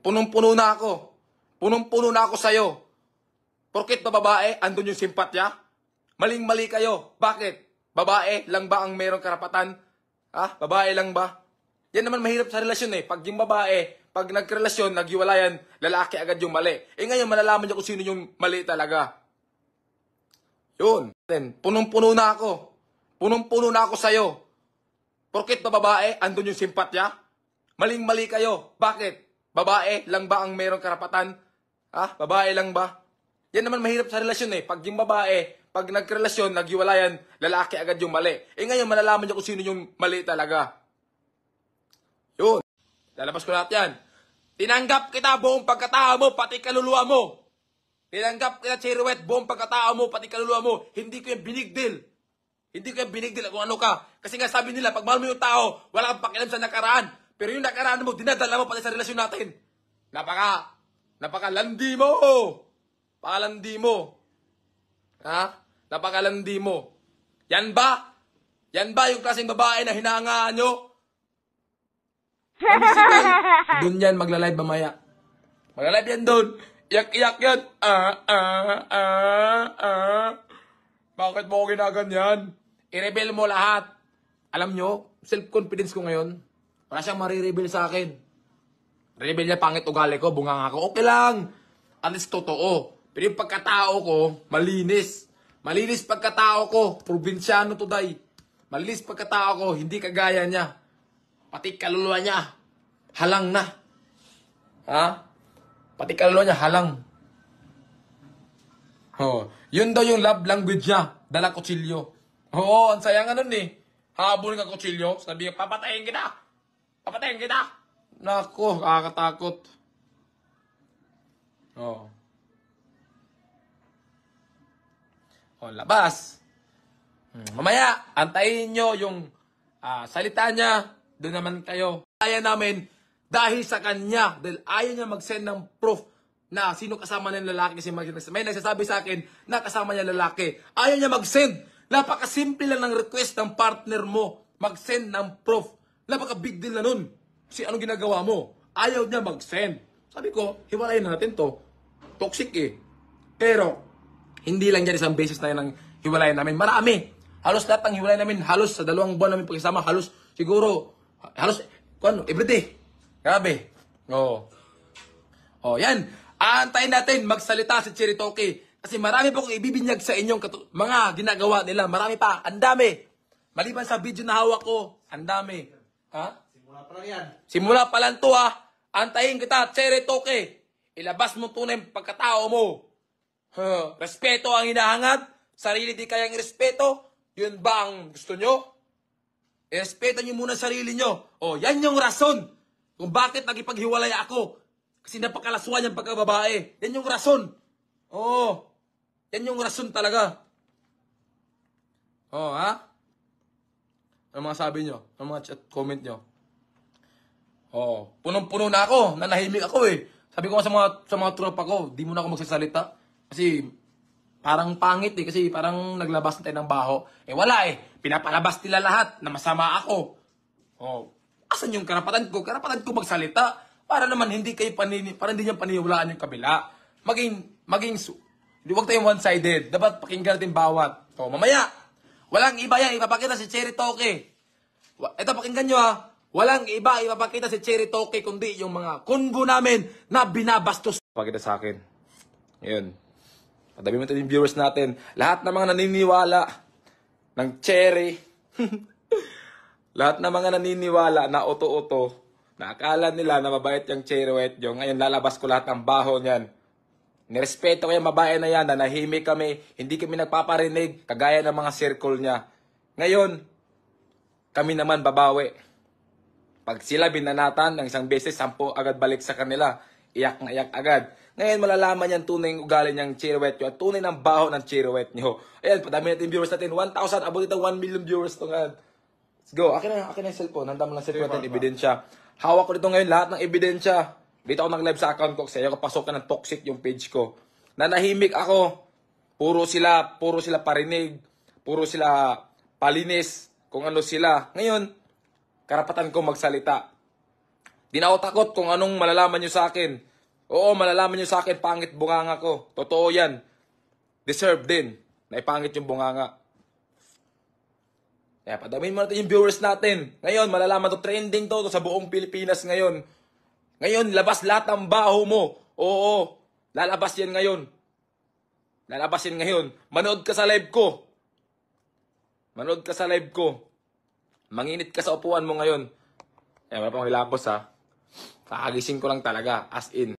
Punong-puno na ako. Punong-puno na ako sa'yo. Porkit ba babae, andun yung simpatya? Maling-mali kayo. Bakit? Babae lang ba ang mayroong karapatan? Ha? Babae lang ba? Yan naman mahirap sa relasyon eh. Pag yung babae, pag nagrelasyon, naghiwalayan, lalaki agad yung mali. Eh ngayon, malalaman niyo kung sino yung mali talaga. Yun. Punong-puno na ako. Punong-puno na ako sa'yo. Porkit ba babae, andun yung simpatya? Maling-mali kayo. Bakit? Babae lang ba ang mayroong karapatan? Ha? Babae lang ba? Yan naman mahirap sa relasyon eh. Pag yung babae, pag nagrelasyon, naghiwalayan, lalaki agad yung mali. Eh ngayon, malalaman niyo kung sino yung mali talaga. Yun. Lalabas ko lahat yan. Tinanggap kita buong pagkatao mo, pati kaluluwa mo. Tinanggap kita, Cherry White, buong pagkatao mo, pati kaluluwa mo. Hindi ko yung binigdil. Hindi ko yung binigdil kung ano ka. Kasi nga sabi nila, pag mahal mo yung tao, wala kang pakialam sa nakaraan. Pero yung nakaraan mo, dinadala mo pati sa relasyon natin. Napakalandi mo. Pakalandi mo. Ha? Napakalandi mo. Yan ba? Yan ba yung klaseng babae na hinahangaan nyo? Doon yan, magla-live mamaya. Magla-live yan doon. Iyak-iyak yan. Bakit mo ako ginaganyan? I-rebel mo lahat. Alam nyo, self-confidence ko ngayon, wala siyang marirebel sa akin. Rebel niya, pangit ugali ko, bunga nga ako. Okay lang. At least totoo. Pero yung pagkatao ko, malinis. Malinis pagkatao ko. Probinsyano today. Malinis pagkatao ko, hindi kagaya niya. Pati kaluluwa niya, halang na. Ha? Pati kaluluwa niya, halang. Oh, yun daw yung love language niya. Dala kutsilyo. Oo, ang sayang nga nun eh. Habol nga kutsilyo. Sabi niya, papatayin kita. Papatayin kita. Nako, nakakatakot. Oh. O, labas. Mamaya, antayin nyo yung salita niya. Doon naman kayo. Kaya namin dahil sa kanya. Dahil ayaw niya mag-send ng proof na sino kasama niya lalaki. Kasi may nagsasabi sa akin na kasama niya lalaki. Ayaw niya mag-send. Napakasimple lang ng request ng partner mo. Mag-send ng proof. Napaka-big deal na nun. Kasi anong ginagawa mo? Ayaw niya mag-send. Sabi ko, hiwalayin natin to. Toxic eh. Pero, hindi lang yan isang basis na yan ang hiwalayan namin. Marami. Halos lahat ng hiwalayan namin, halos sa 2 buwan namin pagkasama, halos siguro, halos, everyday. Grabe. Oo. Oh, yan. Aantayin natin magsalita si Cherry Toke. Kasi marami po kong ibibinyag sa inyong mga ginagawa nila. Marami pa. Ang dami. Maliban sa video na hawak ko, ang dami. Ha? Simula pa lang yan. Simula pa lang to ha. Antayin kita, Cherry Toke. Ilabas mo tunay pagkatao mo. Respeto ang hinahangat. Sarili di kayang respeto. Yun ba ang gusto nyo? Respeto nyo muna sarili nyo. O, yan yung rason kung bakit nagipaghiwalay ako. Kasi napakalaswan yung pagkababae. Yan yung rason. Oo. Yan yung rason talaga. Oo, ha? Ano mga sabi nyo? Ano mga chat comment nyo? Oo. Punong-puno na ako. Nanahimik ako eh. Sabi ko nga sa mga tropa ko, di mo na ako magsasalita. Kasi parang pangit eh. Kasi parang naglabas na tayo ng baho. Eh wala eh. Pinapalabas nila lahat na masama ako. Oh. Asan yung karapatan ko? Karapatan ko magsalita. Para naman hindi kayo para hindi niyo paniwalaan yung kabila. Huwag tayong one-sided. Dapat pakinggan natin bawat. So, mamaya, walang iba yan. Ipapakita si Cherry Toke. Ito, pakinggan nyo ha. Walang iba ipapakita si Cherry Toke kundi yung mga kunbo namin na binabastos. Pakita sa akin. Ngayon. Padabi mo ito yung viewers natin. Lahat ng mga naniniwala ng Cherry. Lahat ng mga naniniwala na oto-oto. Na akala nila na mabait yung Cherry White yung. Ngayon lalabas ko lahat ng baho niyan. Nirespeto ko yung babae na yan. Nanahimik kami. Hindi kami nagpaparinig. Kagaya ng mga circle niya. Ngayon, kami naman babawi. Pag sila binanatan ng isang beses, 10 agad balik sa kanila. Iyak na iyak agad. Ngayon malalaman yan tunay yung ugali niyang Cherry White nyo. At tunay ng baho ng Cherry White nyo. Ayan, padami natin viewers natin. 1,000, abot ito 1 million viewers to nga. Let's go. Akin na yung cellphone. Handa mo lang cellphone natin, ebidensya. Hawak ko dito ngayon lahat ng ebidensya. Dito ako nag-live sa account ko kasi ayaw ko pasokan ng toxic yung page ko. Nanahimik ako. Puro sila parinig. Puro sila palinis. Kung ano sila. Ngayon, karapatan ko magsalita. Di na ako takot kung anong malalaman nyo sa akin. Oo, malalaman nyo sa akin, pangit bunganga ko. Totoo yan. Deserve din na ipangit yung bunganga. Kaya padamin mo natin yung viewers natin. Ngayon, malalaman to, trending to sa buong Pilipinas ngayon. Ngayon, labas lahat ng baho mo. Oo, lalabas yan ngayon. Lalabas yan ngayon. Manood ka sa live ko. Manood ka sa live ko. Manginit ka sa upuan mo ngayon. Eh, wala pang hilapos ha. Kakagising ko lang talaga, as in.